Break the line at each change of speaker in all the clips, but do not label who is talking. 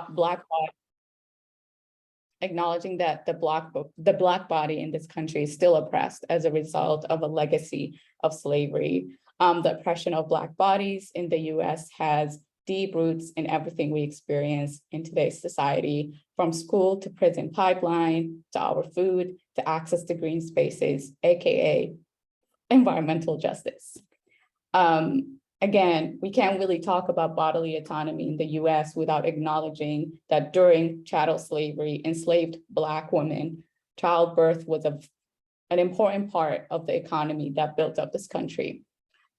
black body, acknowledging that the black body in this country is still oppressed as a result of a legacy of slavery. The oppression of black bodies in the US has deep roots in everything we experience in today's society, from school to prison pipeline, to our food, to access to green spaces, AKA environmental justice. Again, we can't really talk about bodily autonomy in the US without acknowledging that during chattel slavery, enslaved Black women, childbirth was an important part of the economy that built up this country.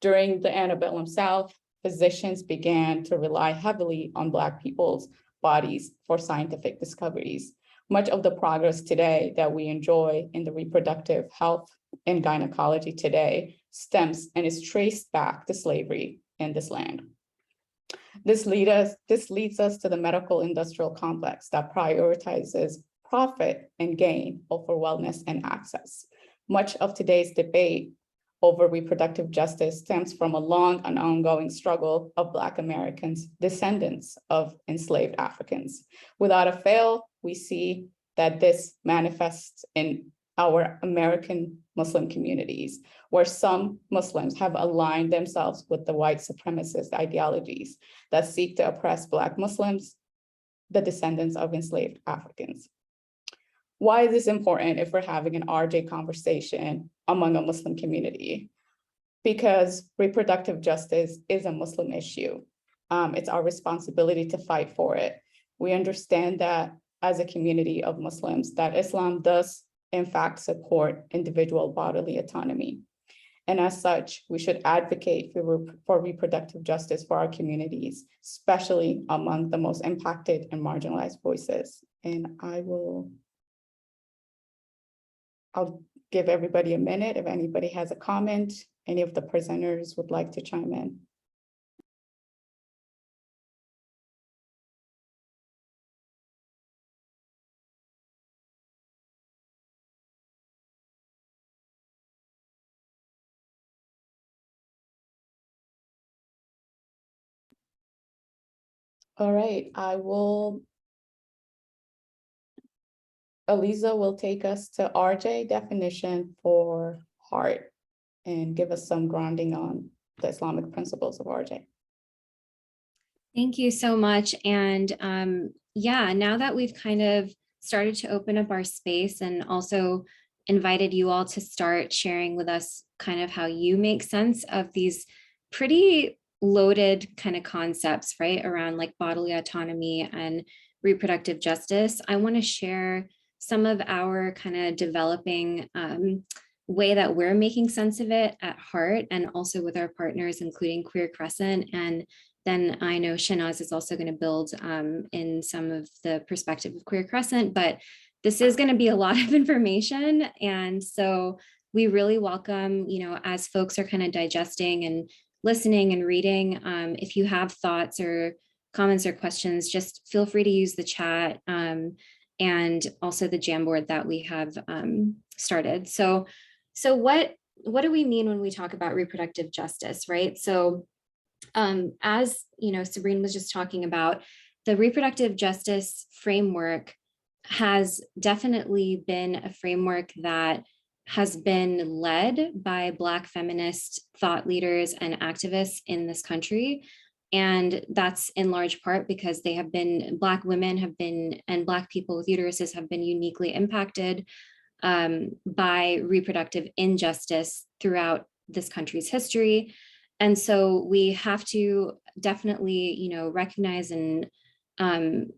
During the antebellum South, physicians began to rely heavily on Black people's bodies for scientific discoveries. Much of the progress today that we enjoy in the reproductive health and gynecology today stems and is traced back to slavery in this land. This leads us to the medical industrial complex that prioritizes profit and gain over wellness and access. Much of today's debate over reproductive justice stems from a long and ongoing struggle of Black Americans, descendants of enslaved Africans. Without a fail, we see that this manifests in our American Muslim communities, where some Muslims have aligned themselves with the white supremacist ideologies that seek to oppress Black Muslims, the descendants of enslaved Africans. Why is this important if we're having an RJ conversation among a Muslim community? Because reproductive justice is a Muslim issue. It's our responsibility to fight for it. We understand that as a community of Muslims, that Islam does in fact support individual bodily autonomy. And as such, we should advocate for reproductive justice for our communities, especially among the most impacted and marginalized voices. And I'll give everybody a minute if anybody has a comment. Any of the presenters would like to chime in. All right, Aliza will take us to RJ definition for heart and give us some grounding on the Islamic principles of RJ.
Thank you so much. And yeah, now that we've kind of started to open up our space and also invited you all to start sharing with us kind of how you make sense of these pretty loaded kind of concepts, right, around like bodily autonomy and reproductive justice, I want to share some of our kind of developing way that we're making sense of it at heart, and also with our partners, including Queer Crescent. And then I know Shanaz is also going to build in some of the perspective of Queer Crescent, but this is going to be a lot of information. And so we really welcome, you know, as folks are kind of digesting and listening and reading, if you have thoughts or comments or questions, just feel free to use the chat and also the Jamboard that we have started. So what do we mean when we talk about reproductive justice, right? So as you know, Sabrina was just talking about, the reproductive justice framework has definitely been a framework that has been led by Black feminist thought leaders and activists in this country. And that's in large part because they have been, Black women have been, and Black people with uteruses have been uniquely impacted by reproductive injustice throughout this country's history. And so we have to definitely, you know, recognize and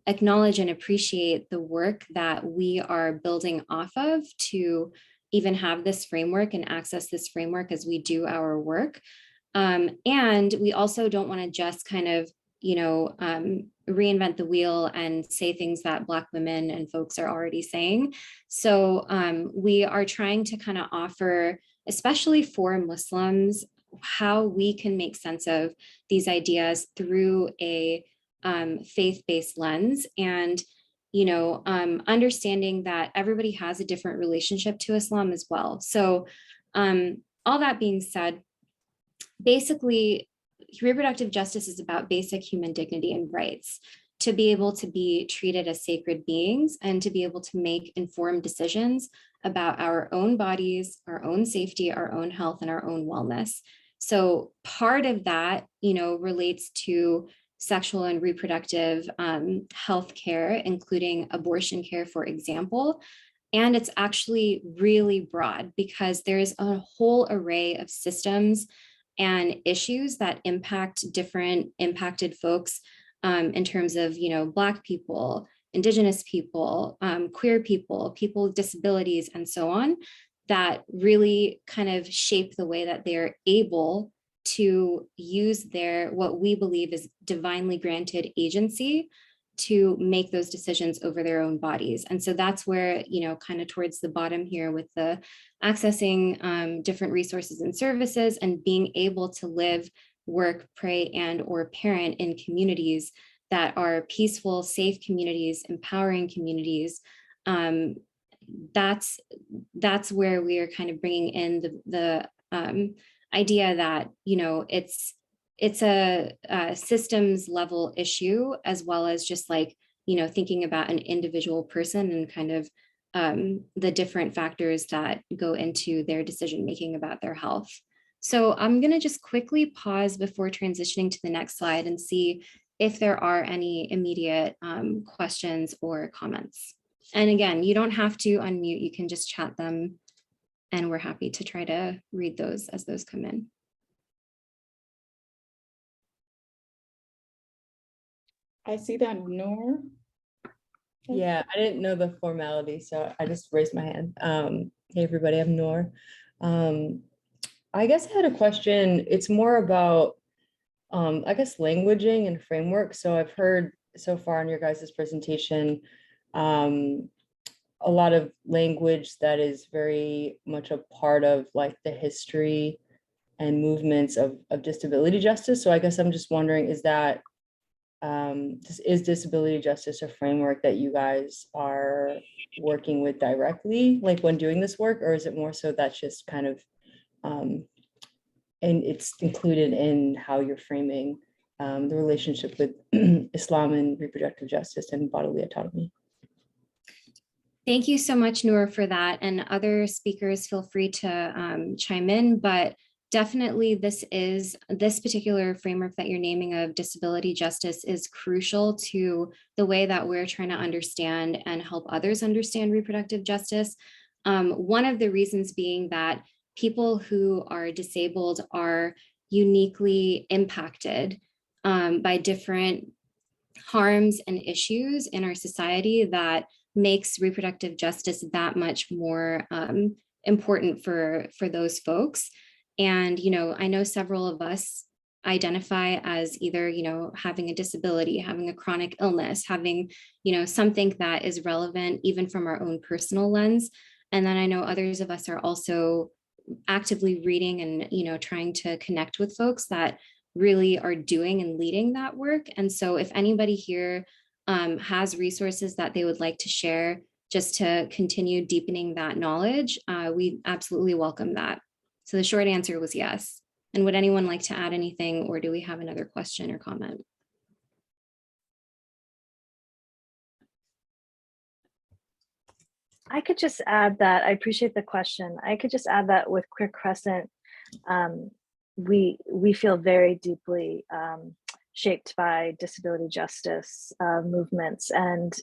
acknowledge and appreciate the work that we are building off of to even have this framework and access this framework as we do our work. And we also don't want to just kind of, you know, reinvent the wheel and say things that Black women and folks are already saying. So we are trying to kind of offer, especially for Muslims, how we can make sense of these ideas through a faith-based lens, and you know, understanding that everybody has a different relationship to Islam as well. So all that being said, basically, reproductive justice is about basic human dignity and rights. to be able to be treated as sacred beings and to be able to make informed decisions about our own bodies, our own safety, our own health, and our own wellness. So part of that, relates to sexual and reproductive health care, including abortion care, for example. And it's actually really broad because there's a whole array of systems and issues that impact different impacted folks in terms of, Black people, Indigenous people, queer people, people with disabilities, and so on, that really kind of shape the way that they're able to use their, what we believe is divinely granted agency to make those decisions over their own bodies. And so that's where, kind of towards the bottom here with the accessing different resources and services and being able to live, work, pray, and or parent in communities that are peaceful, safe communities, empowering communities. That's where we are kind of bringing in the idea that, it's a systems level issue, as well as just like, thinking about an individual person and kind of the different factors that go into their decision making about their health. So I'm going to just quickly pause before transitioning to the next slide and see if there are any immediate questions or comments. And again, you don't have to unmute, you can just chat them, and we're happy to try to read those as those come in.
I see that Noor.
Yeah, I didn't know the formality, so I just raised my hand. Hey, everybody, I'm Noor. I guess I had a question. It's more about, I guess, languaging and framework. So I've heard so far in your guys' presentation, a lot of language that is very much a part of like the history and movements of disability justice. So I guess I'm just wondering, is that, is disability justice a framework that you guys are working with directly, like when doing this work, or is it more so that's just kind of, and it's included in how you're framing the relationship with Islam and reproductive justice and bodily autonomy?
Thank you so much, Noor, for that. And other speakers, feel free to chime in, but definitely this particular framework that you're naming of disability justice is crucial to the way that we're trying to understand and help others understand reproductive justice. One of the reasons being that people who are disabled are uniquely impacted by different harms and issues in our society that makes reproductive justice that much more important for those folks. And, I know several of us identify as either, having a disability, having a chronic illness, having, something that is relevant even from our own personal lens. And then I know others of us are also actively reading and, trying to connect with folks that really are doing and leading that work. And so if anybody here has resources that they would like to share just to continue deepening that knowledge, we absolutely welcome that. So the short answer was yes. And would anyone like to add anything, or do we have another question or comment?
I could just add that I appreciate the question. I could just add that with Queer Crescent, we feel very deeply shaped by disability justice movements and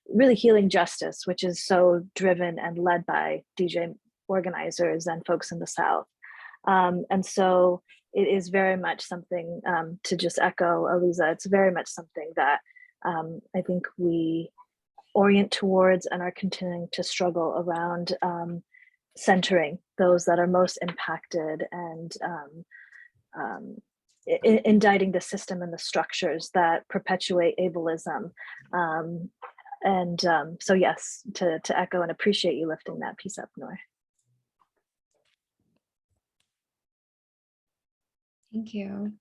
really healing justice, which is so driven and led by DJ organizers and folks in the South. And so it is very much something, to just echo Aliza, it's very much something that I think we orient towards and are continuing to struggle around centering those that are most impacted and indicting the system and the structures that perpetuate ableism. So yes, to echo and appreciate you lifting that piece up, Noor.
Thank you.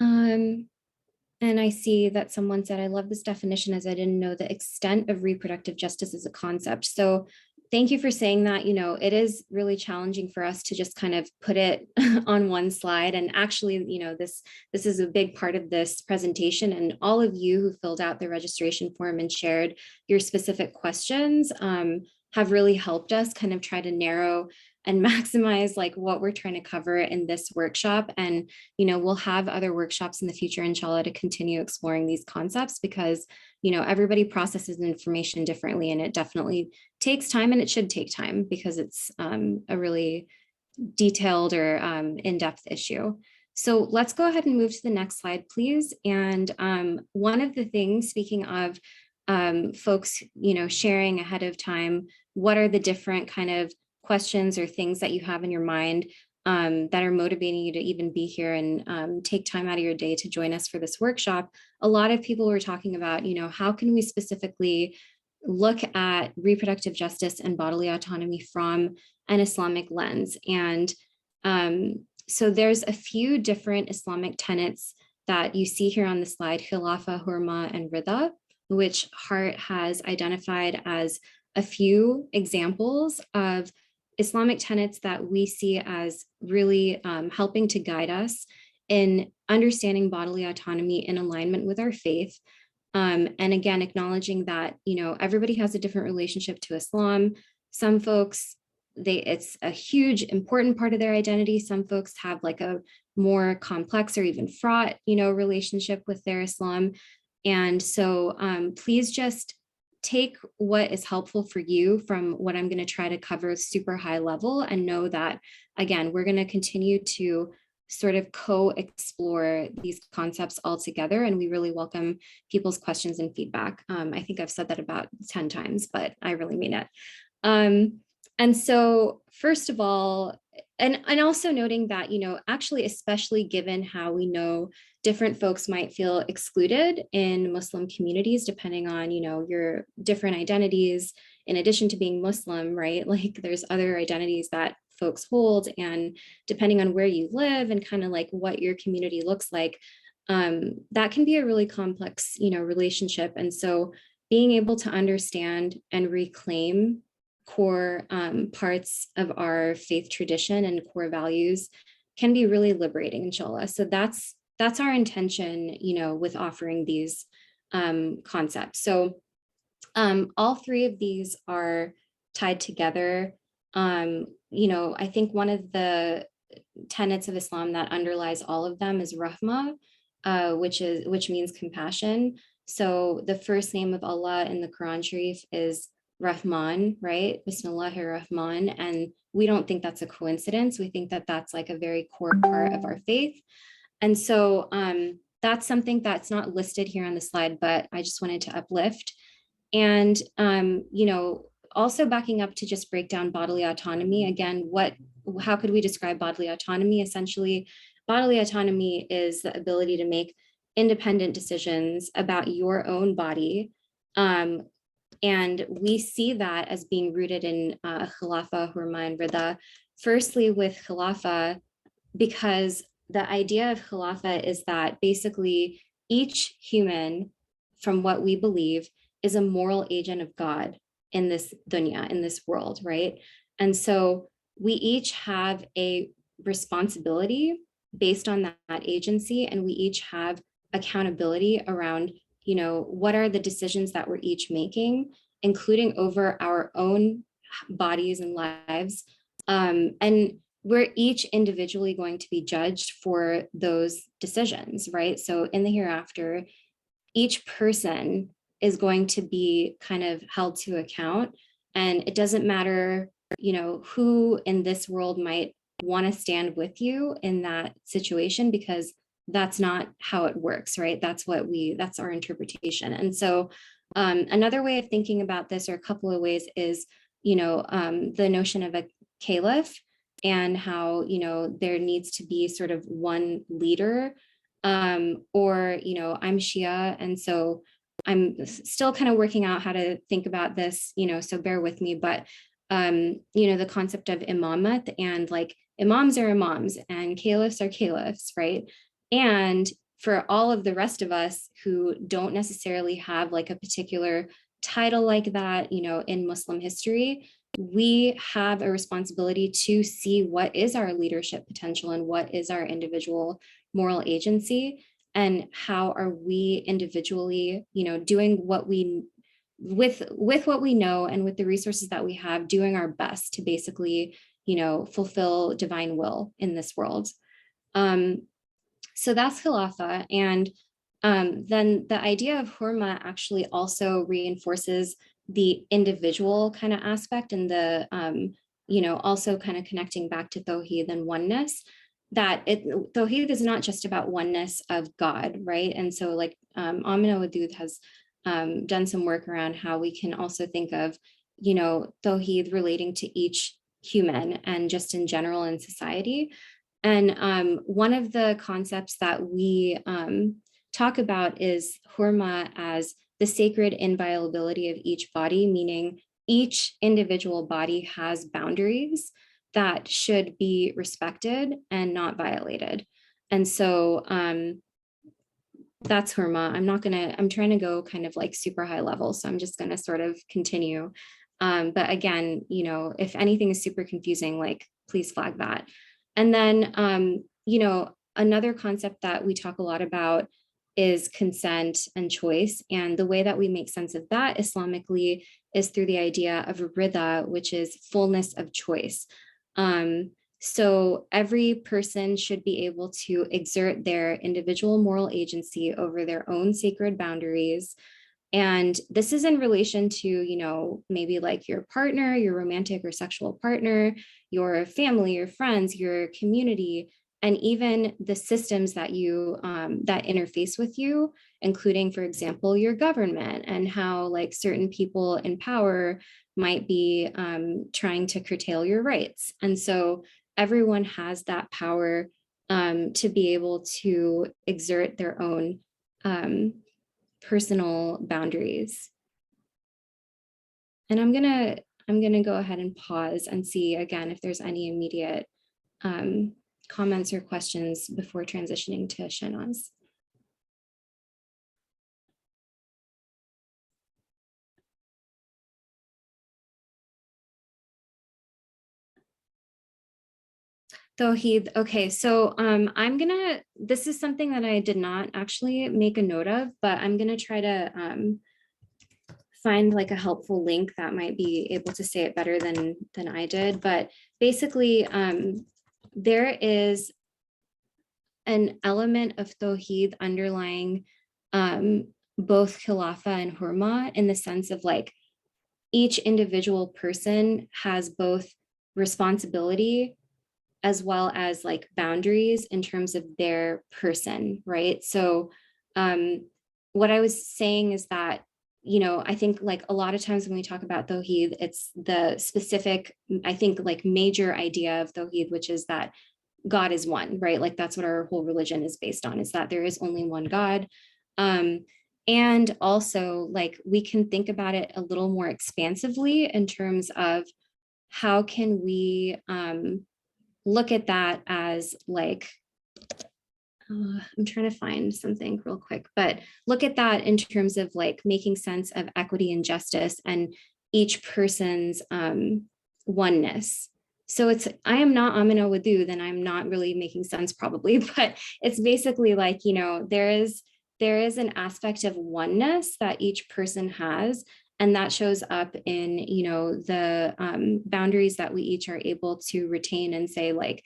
And I see that someone said, I love this definition as I didn't know the extent of reproductive justice as a concept. So thank you for saying that. You know, it is really challenging for us to just kind of put it on one slide. And actually, you know, this is a big part of this presentation, and all of you who filled out the registration form and shared your specific questions have really helped us kind of try to narrow and maximize like what we're trying to cover in this workshop. And, you know, we'll have other workshops in the future, inshallah, to continue exploring these concepts, because, you know, everybody processes information differently, and it definitely takes time, and it should take time because it's a really detailed or in-depth issue. So let's go ahead and move to the next slide, please. And one of the things, speaking of folks, you know, sharing ahead of time, what are the different kind of questions or things that you have in your mind that are motivating you to even be here and take time out of your day to join us for this workshop. A lot of people were talking about, you know, how can we specifically look at reproductive justice and bodily autonomy from an Islamic lens? And so there's a few different Islamic tenets that you see here on the slide: Khilafah, Hurma, and Rida, which Hart has identified as a few examples of Islamic tenets that we see as really helping to guide us in understanding bodily autonomy in alignment with our faith. And again, acknowledging that, you know, everybody has a different relationship to Islam. Some folks, it's a huge, important part of their identity. Some folks have like a more complex or even fraught, you know, relationship with their Islam. And so please just take what is helpful for you from what I'm going to try to cover super high level, and know that, again, we're going to continue to sort of co-explore these concepts all together. And we really welcome people's questions and feedback. I think I've said that about 10 times, but I really mean it. And so first of all, and also noting that, you know, actually, especially given how we know different folks might feel excluded in Muslim communities, depending on, you know, your different identities, in addition to being Muslim, right? Like there's other identities that folks hold, and depending on where you live and kind of like what your community looks like, that can be a really complex, you know, relationship. And so being able to understand and reclaim core parts of our faith tradition and core values can be really liberating, inshallah. So that's our intention, you know, with offering these concepts. So all three of these are tied together. You know, I think one of the tenets of Islam that underlies all of them is rahma, which means compassion. So the first name of Allah in the Quran Sharif is Rahman, right? Bismillahir Rahman. And we don't think that's a coincidence. We think that that's like a very core part of our faith. And so that's something that's not listed here on the slide, but I just wanted to uplift. And, you know, also backing up to just break down bodily autonomy. Again, how could we describe bodily autonomy? Essentially, bodily autonomy is the ability to make independent decisions about your own body. And we see that as being rooted in Khilafah, Hurma, and Rida. Firstly, with Khilafah, because the idea of Khilafah is that basically each human, from what we believe, is a moral agent of God in this dunya, in this world, right? And so we each have a responsibility based on that agency, and we each have accountability around, you know, what are the decisions that we're each making, including over our own bodies and lives. And we're each individually going to be judged for those decisions, right? So in the hereafter, each person is going to be kind of held to account. And it doesn't matter, you know, who in this world might want to stand with you in that situation, because that's not how it works, right? That's our interpretation. And so another way of thinking about this, or a couple of ways, is, you know, the notion of a caliph, and how, you know, there needs to be sort of one leader, or, you know, I'm Shia, and so I'm still kind of working out how to think about this, you know, so bear with me, but, you know, the concept of imamat, and like imams are imams and caliphs are caliphs, right? And for all of the rest of us who don't necessarily have like a particular title like that, you know, in Muslim history, we have a responsibility to see what is our leadership potential and what is our individual moral agency, and how are we individually, doing what we, with what we know and with the resources that we have, doing our best to basically, fulfill divine will in this world. So that's Khilafah. And then the idea of hurma actually also reinforces the individual kind of aspect, and the, also kind of connecting back to Tawheed and oneness, that Tawheed is not just about oneness of God, right? And so like Amina Wadud has done some work around how we can also think of, Tawheed relating to each human and just in general in society. And one of the concepts that we talk about is hurma as the sacred inviolability of each body, meaning each individual body has boundaries that should be respected and not violated. And so that's hurma. I'm trying to go kind of like super high level, so I'm just going to sort of continue. But again, if anything is super confusing, like please flag that. And then, another concept that we talk a lot about is consent and choice. And the way that we make sense of that Islamically is through the idea of rida, which is fullness of choice. So every person should be able to exert their individual moral agency over their own sacred boundaries. And this is in relation to, maybe like your partner, your romantic or sexual partner, your family, your friends, your community, and even the systems that you that interface with you, including, for example, your government, and how like certain people in power might be trying to curtail your rights. And so everyone has that power to be able to exert their own personal boundaries. And I'm gonna go ahead and pause and see again if there's any immediate comments or questions before transitioning to Shahnaz. Tawheed. Okay, so this is something that I did not actually make a note of, but I'm gonna try to find like a helpful link that might be able to say it better than I did. But basically, there is an element of Tawheed underlying both Khilafah and hurma, in the sense of like each individual person has both responsibility as well as like boundaries in terms of their person, right? So what I was saying is that, I think like a lot of times when we talk about Tawheed, it's the specific, I think like major idea of Tawheed, which is that God is one, right? Like that's what our whole religion is based on, is that there is only one God. And also like we can think about it a little more expansively in terms of how can we look at that as like, I'm trying to find something real quick, but look at that in terms of like making sense of equity and justice and each person's oneness. So I am not Amina Wadud, then I'm not really making sense probably, but it's basically like, there is an aspect of oneness that each person has, and that shows up in, the boundaries that we each are able to retain and say like,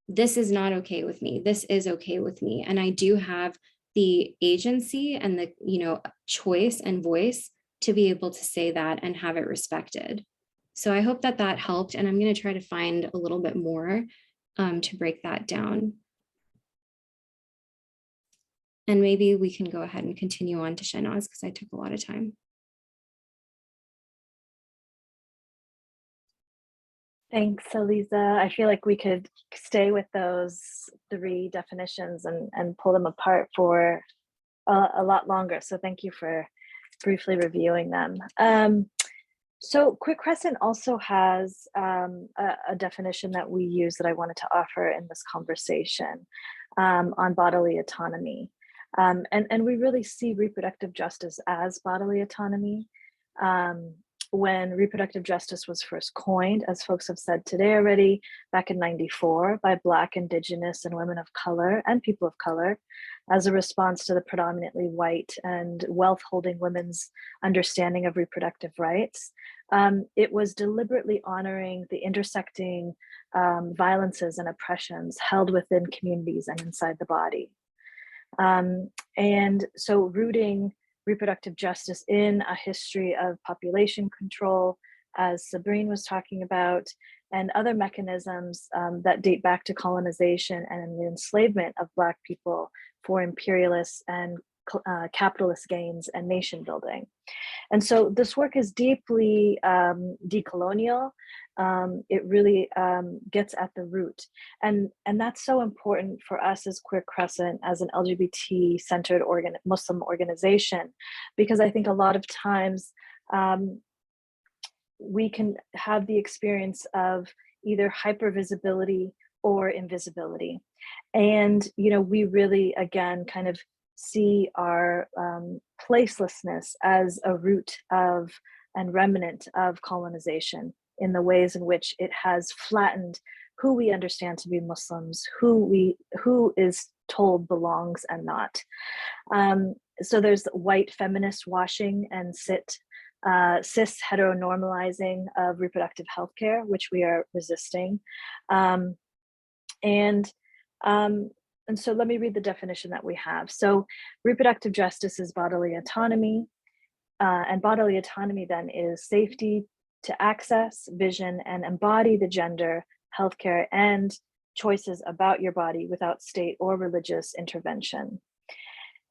this is not okay with me. This is okay with me. And I do have the agency and the, choice and voice to be able to say that and have it respected. So I hope that that helped. And I'm going to try to find a little bit more to break that down. And maybe we can go ahead and continue on to Shahnaz because I took a lot of time.
Thanks, Aliza. I feel like we could stay with those three definitions and pull them apart for a lot longer. So thank you for briefly reviewing them. So Quick Crescent also has a definition that we use that I wanted to offer in this conversation on bodily autonomy. And we really see reproductive justice as bodily autonomy. when reproductive justice was first coined, as folks have said today already, back in '94 by Black, Indigenous, and women of color and people of color, as a response to the predominantly white and wealth-holding women's understanding of reproductive rights. It was deliberately honoring the intersecting violences and oppressions held within communities and inside the body. And so rooting reproductive justice in a history of population control, as Sabrine was talking about, and other mechanisms that date back to colonization and the enslavement of Black people for imperialist and capitalist gains and nation building. And so this work is deeply decolonial. It really gets at the root. And that's so important for us as Queer Crescent, as an LGBT-centered Muslim organization, because I think a lot of times we can have the experience of either hypervisibility or invisibility. And, you know, we really, again, kind of see our placelessness as a root of and remnant of colonization in the ways in which it has flattened who we understand to be Muslims, who is told belongs and not. So there's white feminist washing and cis heteronormalizing of reproductive health care, which we are resisting. And so let me read the definition that we have. So reproductive justice is bodily autonomy, and bodily autonomy then is safety to access, vision, and embody the gender, healthcare, and choices about your body without state or religious intervention.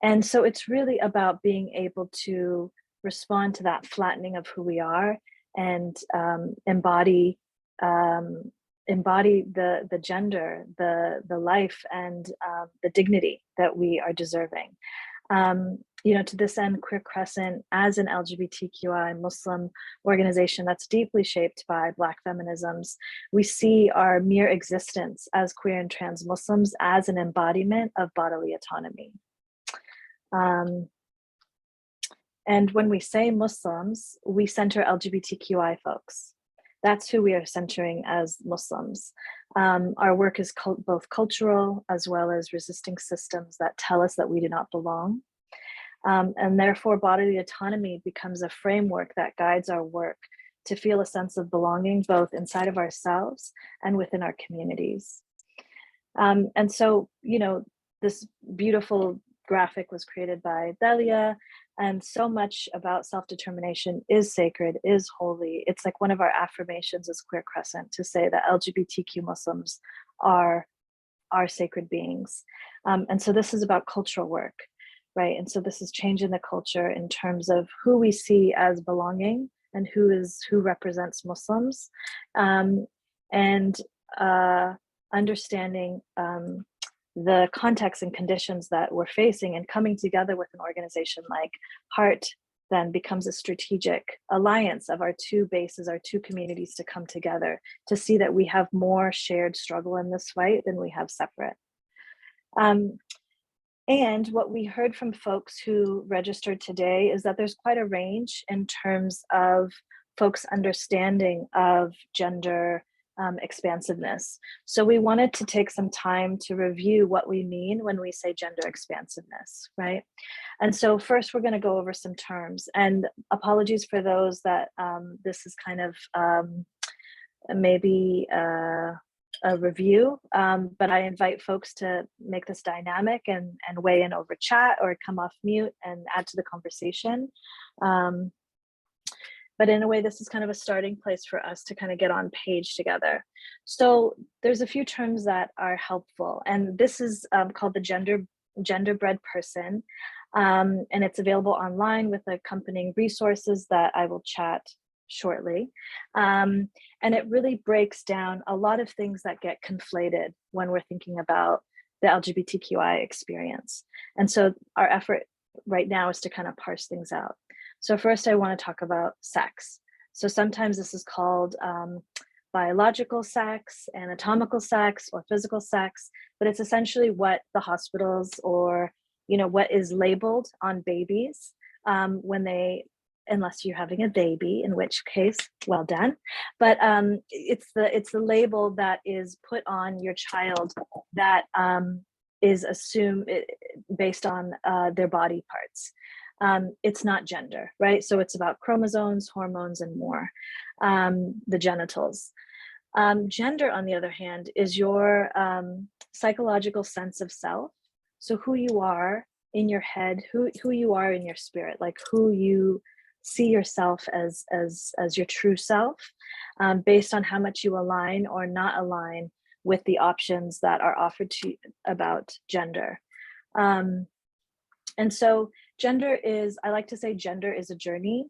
And so it's really about being able to respond to that flattening of who we are and embody the gender, the life, and the dignity that we are deserving. You know, to this end, Queer Crescent, as an LGBTQI Muslim organization that's deeply shaped by Black feminisms, we see our mere existence as queer and trans Muslims as an embodiment of bodily autonomy. And when we say Muslims, we center LGBTQI folks. That's who we are centering as Muslims. Our work is both cultural as well as resisting systems that tell us that we do not belong. And therefore, bodily autonomy becomes a framework that guides our work to feel a sense of belonging both inside of ourselves and within our communities. And so, you know, this beautiful graphic was created by Delia, and so much about self-determination is sacred, is holy. It's like one of our affirmations as Queer Crescent to say that LGBTQ Muslims are sacred beings. And so this is about cultural work, right? And so this is changing the culture in terms of who we see as belonging and who represents Muslims, and understanding the context and conditions that we're facing, and coming together with an organization like Heart then becomes a strategic alliance of our two bases, our two communities, to come together to see that we have more shared struggle in this fight than we have separate. And what we heard from folks who registered today is that there's quite a range in terms of folks' understanding of gender expansiveness. So we wanted to take some time to review what we mean when we say gender expansiveness, right? And so first we're going to go over some terms, and apologies for those that this is kind of maybe a review, but I invite folks to make this dynamic and weigh in over chat or come off mute and add to the conversation. But in a way, this is kind of a starting place for us to kind of get on page together. So there's a few terms that are helpful, and this is called the genderbread person, and it's available online with accompanying resources that I will chat shortly. And it really breaks down a lot of things that get conflated when we're thinking about the LGBTQI experience. And so our effort right now is to kind of parse things out. So first I want to talk about sex. So sometimes this is called biological sex, anatomical sex, or physical sex, but it's essentially what the hospitals, or, you know, what is labeled on babies when they unless you're having a baby, in which case, well done. But it's the label that is put on your child that is assumed based on their body parts. It's not gender, right? So it's about chromosomes, hormones, and more, the genitals. Gender, on the other hand, is your psychological sense of self. So who you are in your head, who you are in your spirit, like who you see yourself as your true self, based on how much you align or not align with the options that are offered to you about gender. And so gender is, I like to say gender is a journey.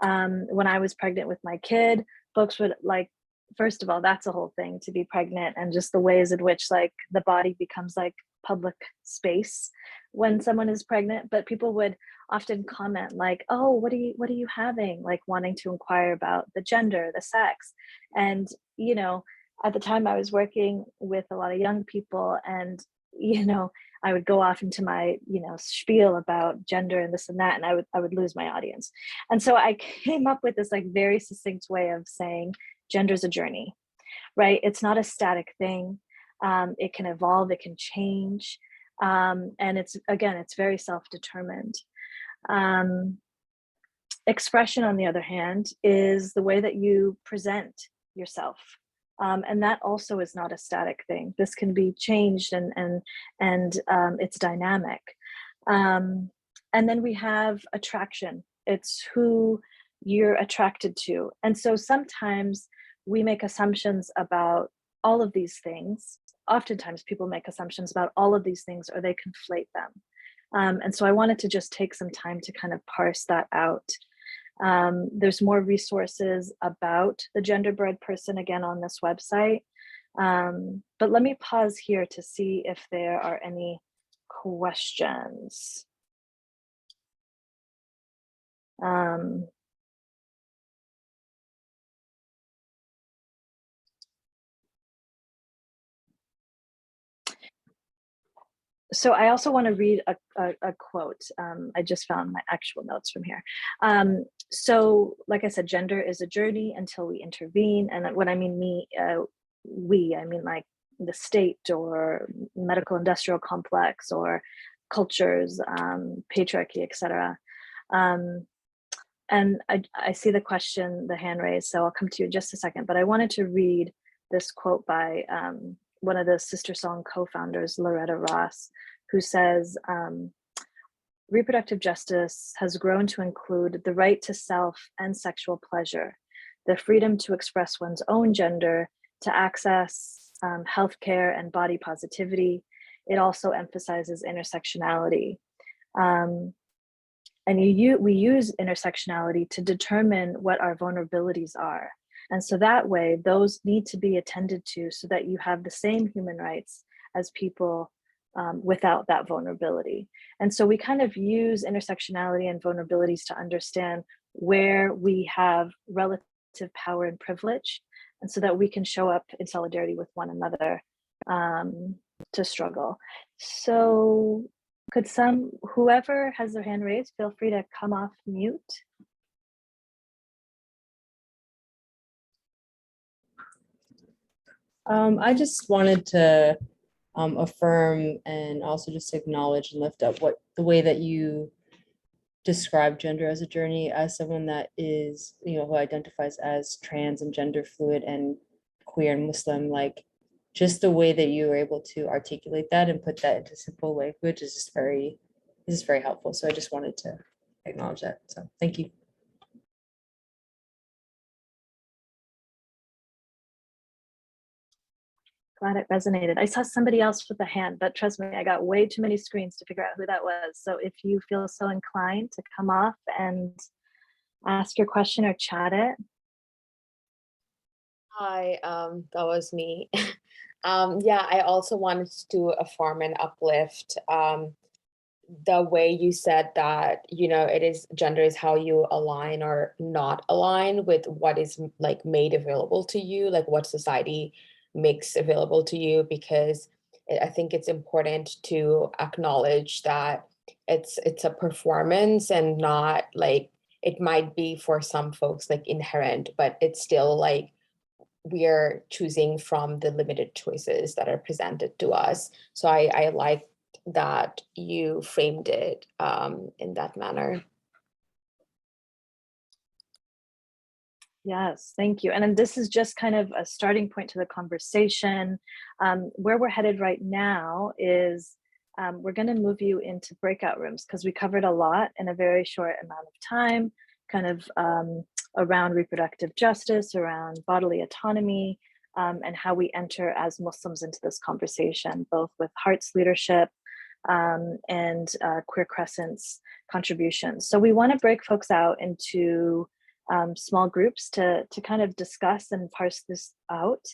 When I was pregnant with my kid, folks would like, first of all, that's a whole thing, to be pregnant, and just the ways in which like the body becomes like public space when someone is pregnant. But people would often comment like, oh, what are you having? Like wanting to inquire about the gender, the sex. And, you know, at the time I was working with a lot of young people, and, you know, I would go off into my, you know, spiel about gender and this and that, and I would lose my audience. And so I came up with this like very succinct way of saying gender is a journey, right? It's not a static thing. It can evolve, it can change. And it's very self-determined. Expression, on the other hand, is the way that you present yourself. And that also is not a static thing. This can be changed, and it's dynamic. And then we have attraction. It's who you're attracted to. And so sometimes we make assumptions about all of these things. Oftentimes people make assumptions about all of these things, or they conflate them. And so I wanted to just take some time to kind of parse that out. There's more resources about the genderbread person, again, on this website. But let me pause here to see if there are any questions. So I also want to read a quote. I just found my actual notes from here. So like I said, gender is a journey until we intervene. And when I mean we, I mean like the state or medical industrial complex or cultures, patriarchy, etc. And I see the question, the hand raised, so I'll come to you in just a second, but I wanted to read this quote by one of the Sister Song co-founders, Loretta Ross, who says, reproductive justice has grown to include the right to self and sexual pleasure, the freedom to express one's own gender, to access healthcare and body positivity. It also emphasizes intersectionality. And we use intersectionality to determine what our vulnerabilities are. And so that way, those need to be attended to so that you have the same human rights as people without that vulnerability. And so we kind of use intersectionality and vulnerabilities to understand where we have relative power and privilege, and so that we can show up in solidarity with one another to struggle. So could whoever has their hand raised, feel free to come off mute.
I just wanted to affirm and also just acknowledge and lift up the way that you describe gender as a journey, as someone that is, you know, who identifies as trans and gender fluid and queer and Muslim, like just the way that you were able to articulate that and put that into simple language is just very helpful. So I just wanted to acknowledge that. So thank you.
Glad it resonated. I saw somebody else with a hand, but trust me, I got way too many screens to figure out who that was. So if you feel so inclined to come off and ask your question or chat it.
Hi, that was me. Yeah, I also wanted to affirm and uplift the way you said that, you know, gender is how you align or not align with what is like made available to you, like what society makes available to you, because I think it's important to acknowledge that it's a performance and not like it might be for some folks like inherent, but it's still like we're choosing from the limited choices that are presented to us. So I like that you framed it in that manner.
Yes, thank you. And then this is just kind of a starting point to the conversation. Where we're headed right now is we're going to move you into breakout rooms because we covered a lot in a very short amount of time, kind of around reproductive justice, around bodily autonomy, and how we enter as Muslims into this conversation, both with Heart's leadership and Queer Crescent's contributions. So we want to break folks out into small groups to kind of discuss and parse this out.